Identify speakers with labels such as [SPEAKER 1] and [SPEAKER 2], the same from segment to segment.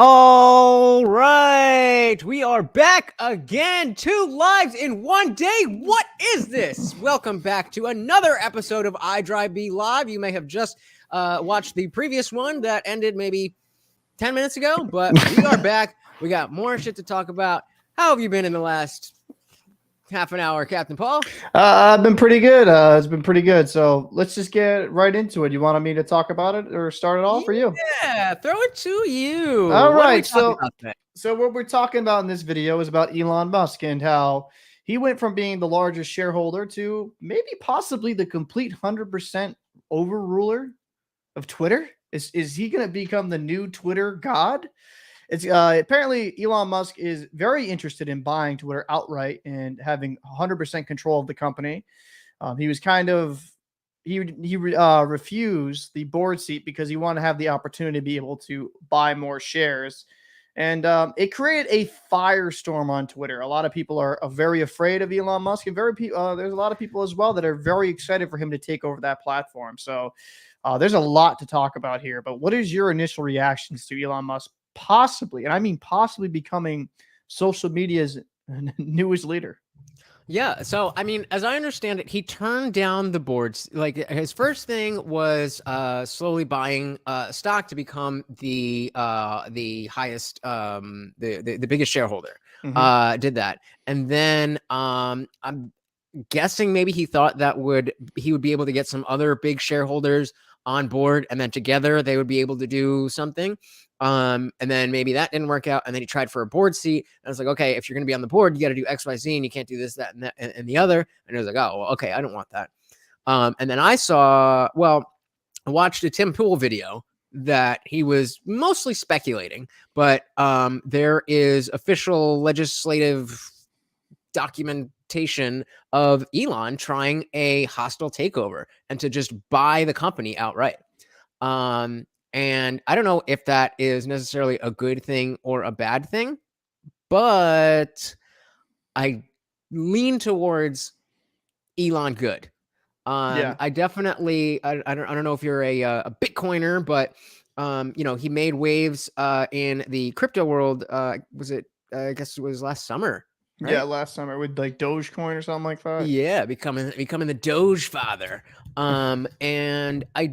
[SPEAKER 1] All right, we are back again. 2 lives in 1 day. What is this? Welcome back to another episode of IDRYB Live. You may have just watched the previous one that ended maybe 10 minutes ago, but we are back. We got more shit to talk about. How have you been in the last half an hour, Captain Paul?
[SPEAKER 2] I've been pretty good. It's been pretty good. So let's just get right into it. You wanted me to talk about it or start it off for you?
[SPEAKER 1] Yeah, throw it to you.
[SPEAKER 2] All
[SPEAKER 1] What are we
[SPEAKER 2] right.
[SPEAKER 1] talking about today?
[SPEAKER 2] So what we're talking about in this video is about Elon Musk and how he went from being the largest shareholder to maybe possibly the complete 100% overruler of Twitter. Is he going to become the new Twitter god? It's apparently Elon Musk is very interested in buying Twitter outright and having 100% control of the company. He was kind of he refused the board seat because he wanted to have the opportunity to be able to buy more shares, and it created a firestorm on Twitter. A lot of people are very afraid of Elon Musk, and there's a lot of people as well that are very excited for him to take over that platform. So there's a lot to talk about here. But what is your initial reactions to Elon Musk possibly, and I mean possibly, becoming social media's newest leader?
[SPEAKER 1] Yeah, so I mean, as I understand it, he turned down the boards. Like his first thing was slowly buying stock to become the highest the biggest shareholder.
[SPEAKER 2] Mm-hmm.
[SPEAKER 1] Did that, and then I'm guessing maybe he thought that he would be able to get some other big shareholders on board, and then together they would be able to do something. And then maybe that didn't work out, and then he tried for a board seat, and I was like, okay, if you're going to be on the board, you got to do X, Y, Z, and you can't do this, that, and that, and the other. And he was like, oh, well, okay, I don't want that. And then I watched a Tim Pool video that he was mostly speculating, but there is official legislative documentation of Elon trying a hostile takeover and to just buy the company outright. And I don't know if that is necessarily a good thing or a bad thing, but I lean towards Elon good.
[SPEAKER 2] Yeah.
[SPEAKER 1] I definitely, I don't know if you're a Bitcoiner, but he made waves in the crypto world. Was it? I guess it was last summer,
[SPEAKER 2] Yeah,
[SPEAKER 1] right?
[SPEAKER 2] last summer with like Dogecoin or something like that.
[SPEAKER 1] Yeah, becoming the Doge father. And I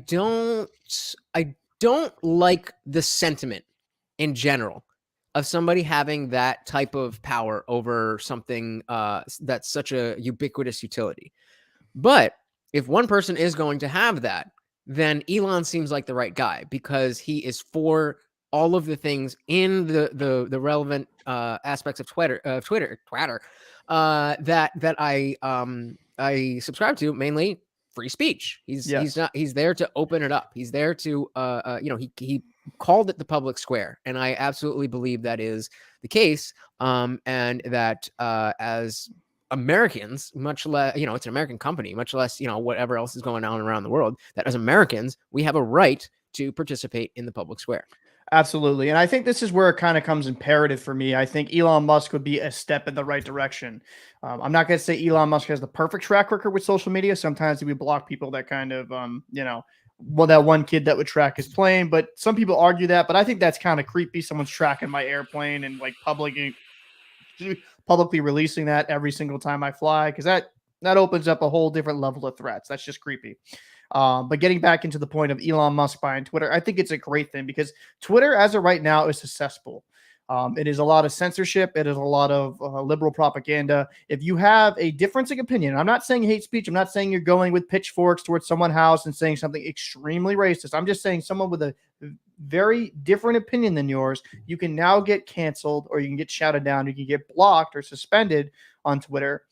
[SPEAKER 1] don't like the sentiment in general of somebody having that type of power over something that's such a ubiquitous utility. But if one person is going to have that, then Elon seems like the right guy because he is for all of the things in the relevant aspects of Twitter that I subscribe to, mainly free speech.
[SPEAKER 2] Yes.
[SPEAKER 1] He's there to open it up. He's there to he called it the public square, and I absolutely believe that is the case. And that as Americans, much less, it's an American company, much less, whatever else is going on around the world, that as Americans, we have a right to participate in the public square.
[SPEAKER 2] Absolutely. And I think this is where it kind of comes imperative for me. I think Elon Musk would be a step in the right direction. I'm not going to say Elon Musk has the perfect track record with social media. Sometimes we block people that kind of, well, that one kid that would track his plane. But some people argue that. But I think that's kind of creepy. Someone's tracking my airplane and like publicly releasing that every single time I fly, because that opens up a whole different level of threats. That's just creepy. But getting back into the point of Elon Musk buying Twitter, I think it's a great thing because Twitter, as of right now, is a cesspool. It is a lot of censorship. It is a lot of liberal propaganda. If you have a difference opinion, I'm not saying hate speech. I'm not saying you're going with pitchforks towards someone's house and saying something extremely racist. I'm just saying someone with a very different opinion than yours, you can now get canceled, or you can get shouted down. You can get blocked or suspended on Twitter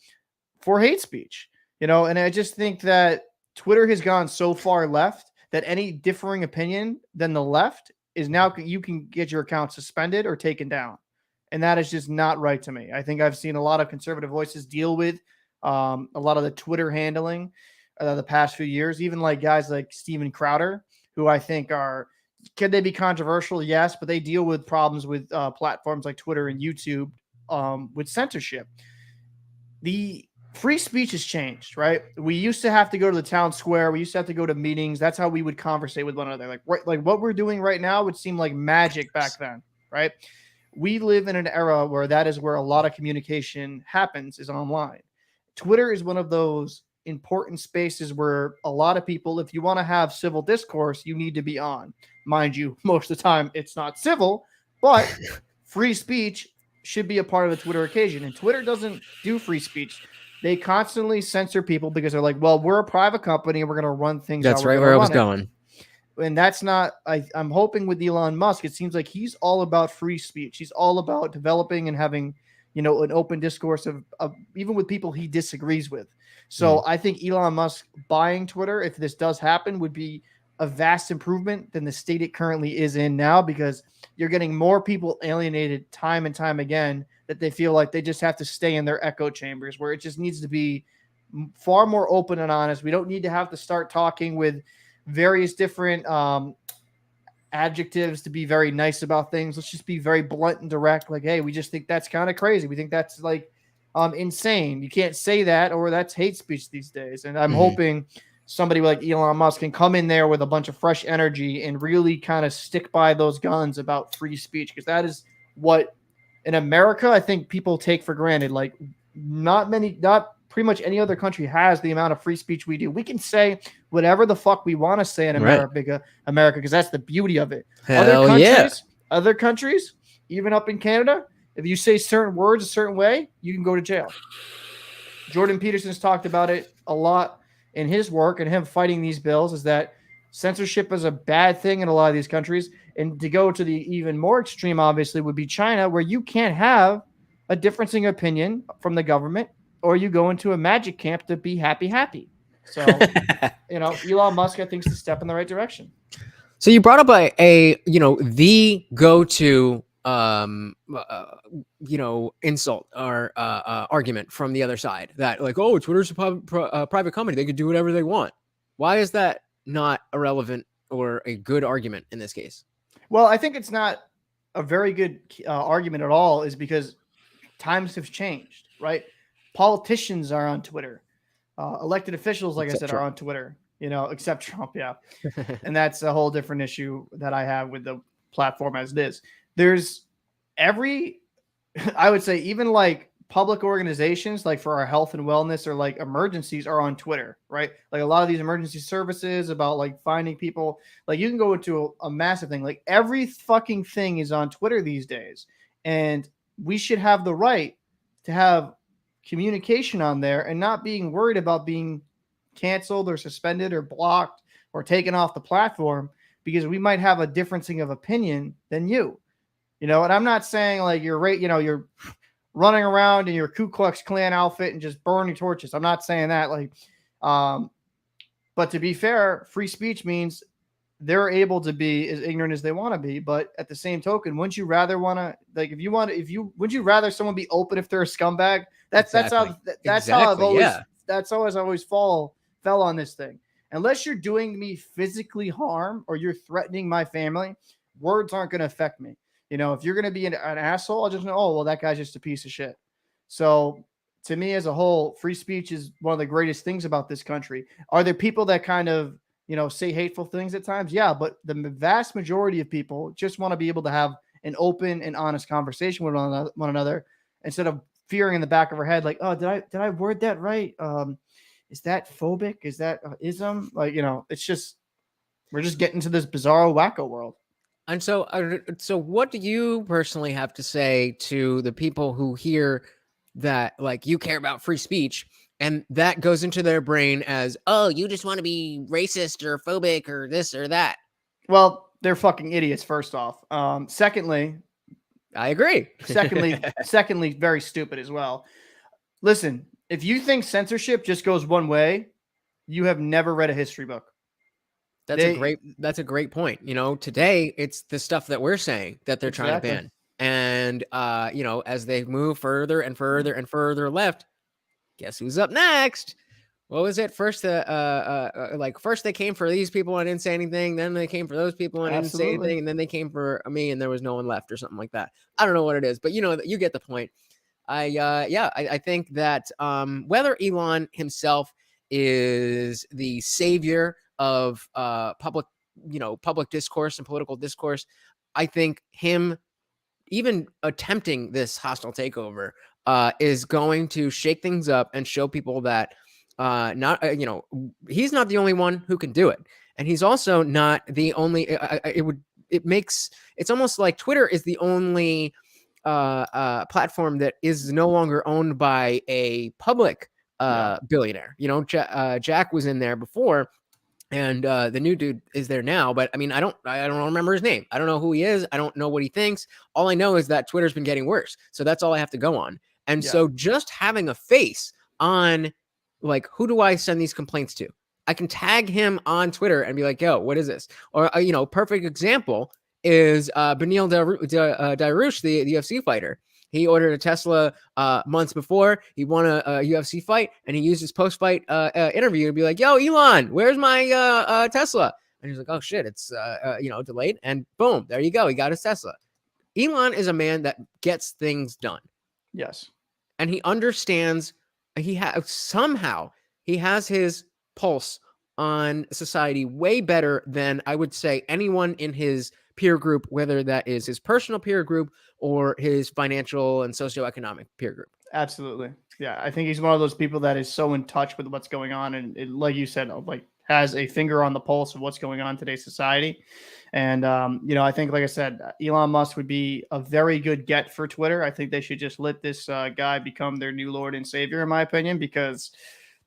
[SPEAKER 2] for hate speech. And I just think that Twitter has gone so far left that any differing opinion than the left is now, you can get your account suspended or taken down. And that is just not right to me. I think I've seen a lot of conservative voices deal with a lot of the Twitter handling the past few years, even like guys like Steven Crowder, who I think can they be controversial? Yes, but they deal with problems with platforms like Twitter and YouTube with censorship. The free speech has changed, right? We used to have to go to the town square. We used to have to go to meetings. That's how we would conversate with one another. Like what we're doing right now would seem like magic back then, right? We live in an era where that is where a lot of communication happens, is online. Twitter is one of those important spaces where a lot of people, if you want to have civil discourse, you need to be on. Mind you, most of the time it's not civil, but free speech should be a part of a Twitter occasion. And Twitter doesn't do free speech. They constantly censor people because they're like, well, we're a private company. We're going to run things how
[SPEAKER 1] That's
[SPEAKER 2] we're
[SPEAKER 1] right
[SPEAKER 2] going
[SPEAKER 1] where
[SPEAKER 2] to
[SPEAKER 1] I
[SPEAKER 2] run
[SPEAKER 1] was
[SPEAKER 2] it.
[SPEAKER 1] going.
[SPEAKER 2] And that's not, I'm hoping with Elon Musk, it seems like he's all about free speech. He's all about developing and having, an open discourse of even with people he disagrees with. So I think Elon Musk buying Twitter, if this does happen, would be a vast improvement than the state it currently is in now, because you're getting more people alienated time and time again that they feel like they just have to stay in their echo chambers, where it just needs to be far more open and honest. We don't need to have to start talking with various different adjectives to be very nice about things. Let's just be very blunt and direct. Like, hey, we just think that's kind of crazy. We think that's like insane. You can't say that, or that's hate speech these days. And I'm hoping somebody like Elon Musk can come in there with a bunch of fresh energy and really kind of stick by those guns about free speech, because that is what in America I think people take for granted. Like, not pretty much any other country has the amount of free speech we do. We can say whatever the fuck we want to say in America, because that's the beauty of it. Other countries, even up in Canada, if you say certain words a certain way, you can go to jail. Jordan Peterson's talked about it a lot in his work, and him fighting these bills, is that censorship is a bad thing in a lot of these countries. And to go to the even more extreme, obviously, would be China, where you can't have a differencing opinion from the government, or you go into a magic camp to be happy. So, Elon Musk, I think, is a step in the right direction.
[SPEAKER 1] So you brought up the go-to insult or argument from the other side, that like, oh, Twitter's a private company, they could do whatever they want. Why is that not a relevant or a good argument in this case?
[SPEAKER 2] Well, I think it's not a very good argument at all, is because times have changed, right? Politicians are on Twitter. Elected officials, like
[SPEAKER 1] Except
[SPEAKER 2] I said,
[SPEAKER 1] Trump.
[SPEAKER 2] are on Twitter, except Trump. Yeah. And that's a whole different issue that I have with the platform as it is. There's I would say, even like public organizations, like for our health and wellness, or like emergencies, are on Twitter, right? Like a lot of these emergency services about like finding people, like you can go into a massive thing. Like every fucking thing is on Twitter these days. And we should have the right to have communication on there and not being worried about being canceled or suspended or blocked or taken off the platform because we might have a differencing of opinion than you. And I'm not saying like you're you're running around in your Ku Klux Klan outfit and just burning torches. I'm not saying that. But to be fair, free speech means they're able to be as ignorant as they want to be. But at the same token, wouldn't you rather would you rather someone be open if they're a scumbag? That's how I've always fell on this thing. Unless you're doing me physically harm or you're threatening my family, words aren't going to affect me. If you're going to be an asshole, I'll just know, oh, well, that guy's just a piece of shit. So to me as a whole, free speech is one of the greatest things about this country. Are there people that kind of, say hateful things at times? Yeah, but the vast majority of people just want to be able to have an open and honest conversation with one another instead of fearing in the back of our head, like, oh, did I word that right? Is that phobic? Is that ism? It's just, we're just getting to this bizarro wacko world.
[SPEAKER 1] And so what do you personally have to say to the people who hear that, like, you care about free speech, and that goes into their brain as, oh, you just want to be racist or phobic or this or that?
[SPEAKER 2] Well, they're fucking idiots, first off. Secondly,
[SPEAKER 1] I agree.
[SPEAKER 2] secondly, very stupid as well. Listen, if you think censorship just goes one way, you have never read a history book.
[SPEAKER 1] That's a great point. Today it's the stuff that we're saying that they're trying to ban. And as they move further and further and further left, guess who's up next? What was it? First first they came for these people and didn't say anything, then they came for those people and didn't say anything, and then they came for me and there was no one left or something like that. I don't know what it is, but you get the point. I think that whether Elon himself is the savior of public discourse and political discourse, I think him even attempting this hostile takeover is going to shake things up and show people that he's not the only one who can do it, and he's also not the only. It's almost like Twitter is the only platform that is no longer owned by a public billionaire. Jack was in there before, and the new dude is there now. But I mean, I don't remember his name. I don't know who he is. I don't know what he thinks. All I know is that Twitter's been getting worse. So that's all I have to go on. And so just having a face on, like, who do I send these complaints to? I can tag him on Twitter and be like, yo, what is this? Or, perfect example is Beneil Dariush, the UFC fighter. He ordered a Tesla months before. He won a UFC fight, and he used his post-fight interview to be like, yo, Elon, where's my Tesla? And he's like, oh, shit, it's delayed. And boom, there you go. He got his Tesla. Elon is a man that gets things done.
[SPEAKER 2] Yes.
[SPEAKER 1] And he understands, somehow he has his pulse on society way better than I would say anyone in his peer group, whether that is his personal peer group or his financial and socioeconomic peer group.
[SPEAKER 2] Absolutely. Yeah. I think he's one of those people that is so in touch with what's going on. And like you said, like, has a finger on the pulse of what's going on in today's society. And, I think, like I said, Elon Musk would be a very good get for Twitter. I think they should just let this guy become their new Lord and Savior, in my opinion, because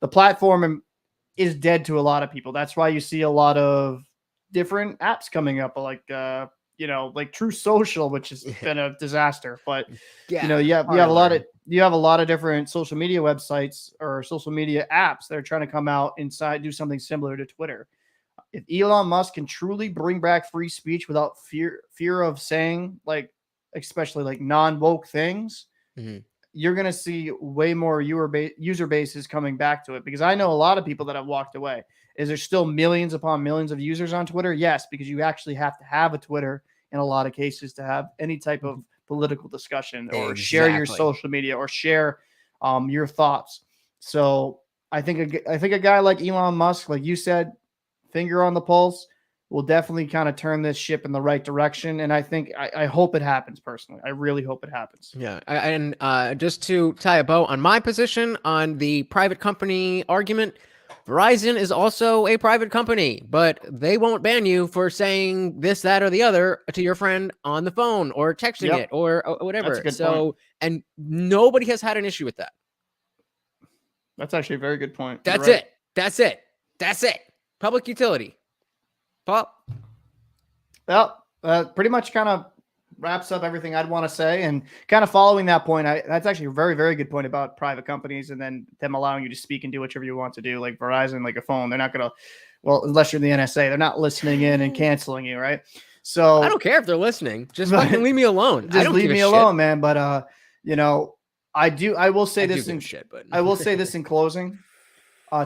[SPEAKER 2] the platform is dead to a lot of people. That's why you see a lot of different apps coming up, like, like True Social, which has been a disaster. But, you have a lot of different social media websites or social media apps that are trying to come out inside, do something similar to Twitter. If Elon Musk can truly bring back free speech without fear of saying, like, especially like non-woke things, you're going to see way more user bases coming back to it. Because I know a lot of people that have walked away. Is there still millions upon millions of users on Twitter? Yes, because you actually have to have a Twitter in a lot of cases to have any type of political discussion or share your social media or share your thoughts. So I think a guy like Elon Musk, like you said, finger on the pulse, will definitely kind of turn this ship in the right direction. And I hope it happens personally. I really hope it happens.
[SPEAKER 1] Yeah. And just to tie a bow on my position on the private company argument, Verizon is also a private company, but they won't ban you for saying this, that, or the other to your friend on the phone or texting it or whatever.
[SPEAKER 2] That's a good point.
[SPEAKER 1] And nobody has had an issue with that.
[SPEAKER 2] That's actually a very good point.
[SPEAKER 1] That's it. That's it. Public utility. Paul?
[SPEAKER 2] Well, pretty much kind of wraps up everything I'd want to say. And kind of following that point, that's actually a very, very good point about private companies and then them allowing you to speak and do whatever you want to do. Like Verizon, like a phone, they're not going to, well, unless you're the NSA, they're not listening in and canceling you, right? So
[SPEAKER 1] I don't care if they're listening. Just fucking leave me alone.
[SPEAKER 2] Just leave me alone, man. But I will say this in closing.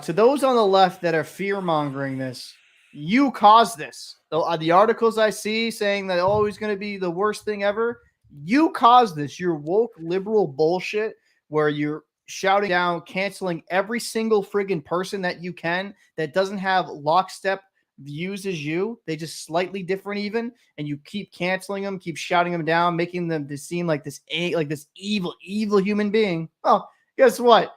[SPEAKER 2] To those on the left that are fear-mongering this, you caused this. The articles I see saying that always going to be the worst thing ever, you caused this. Your woke liberal bullshit where you're shouting down, canceling every single friggin' person that you can that doesn't have lockstep views as you. They just slightly different even, and you keep canceling them, keep shouting them down, making them to seem like this evil human being. Oh, guess what?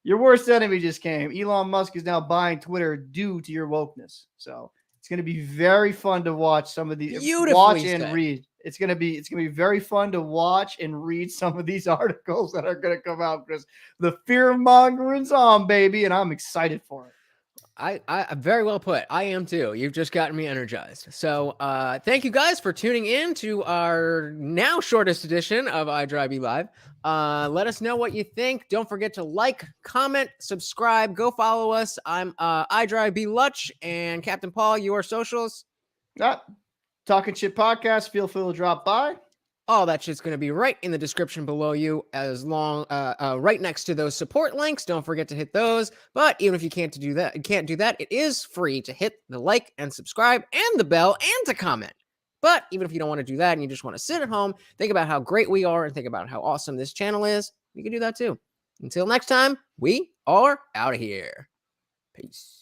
[SPEAKER 2] Your worst enemy just came. Elon Musk is now buying Twitter due to your wokeness. So it's going to be very fun to watch some of these. Read. It's going to be very fun to watch and read some of these articles that are going to come out because the fear mongering's on, baby, and I'm excited for it.
[SPEAKER 1] I very well put. I am too. You've just gotten me energized. So thank you guys for tuning in to our now shortest edition of IDRYB Live. Let us know what you think. Don't forget to like, comment, subscribe, go follow us. I'm IDRYBlutch and Captain Paul, your socials.
[SPEAKER 2] Talking Shit Podcast. Feel free to drop by.
[SPEAKER 1] All that shit's going to be right in the description below you, as long right next to those support links. Don't forget to hit those. But even if you can't do that, it is free to hit the like and subscribe and the bell and to comment. But even if you don't want to do that and you just want to sit at home, think about how great we are and think about how awesome this channel is, you can do that too. Until next time, we are out of here. Peace.